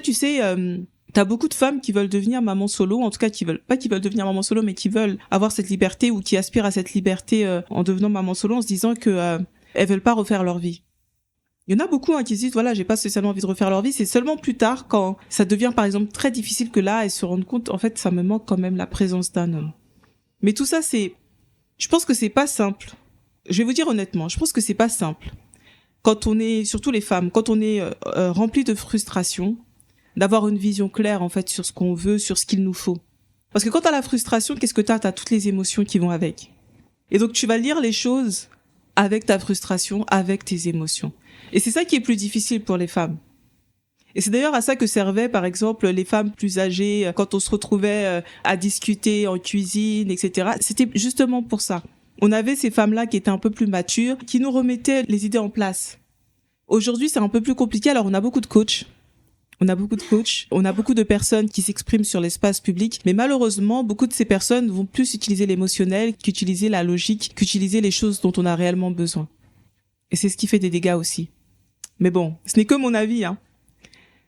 Tu sais, t'as beaucoup de femmes qui veulent devenir maman solo, en tout cas qui veulent devenir maman solo, mais qui veulent avoir cette liberté ou qui aspirent à cette liberté en devenant maman solo, en se disant que elles veulent pas refaire leur vie. Il y en a beaucoup qui se disent voilà, j'ai pas spécialement envie de refaire leur vie, c'est seulement plus tard quand ça devient par exemple très difficile que là elles se rendent compte en fait ça me manque quand même la présence d'un homme. Mais tout ça je pense que c'est pas simple. Je vais vous dire honnêtement, je pense que c'est pas simple. Quand on est, surtout les femmes, quand on est rempli de frustration, d'avoir une vision claire en fait sur ce qu'on veut, sur ce qu'il nous faut. Parce que quand t'as la frustration, qu'est-ce que t'as toutes les émotions qui vont avec. Et donc tu vas lire les choses avec ta frustration, avec tes émotions. Et c'est ça qui est plus difficile pour les femmes. Et c'est d'ailleurs à ça que servaient, par exemple, les femmes plus âgées, quand on se retrouvait à discuter en cuisine, etc. C'était justement pour ça. On avait ces femmes-là qui étaient un peu plus matures, qui nous remettaient les idées en place. Aujourd'hui, c'est un peu plus compliqué, alors on a beaucoup de coachs. On a beaucoup de personnes qui s'expriment sur l'espace public, mais malheureusement, beaucoup de ces personnes vont plus utiliser l'émotionnel qu'utiliser la logique, qu'utiliser les choses dont on a réellement besoin. Et c'est ce qui fait des dégâts aussi. Mais bon, ce n'est que mon avis, hein.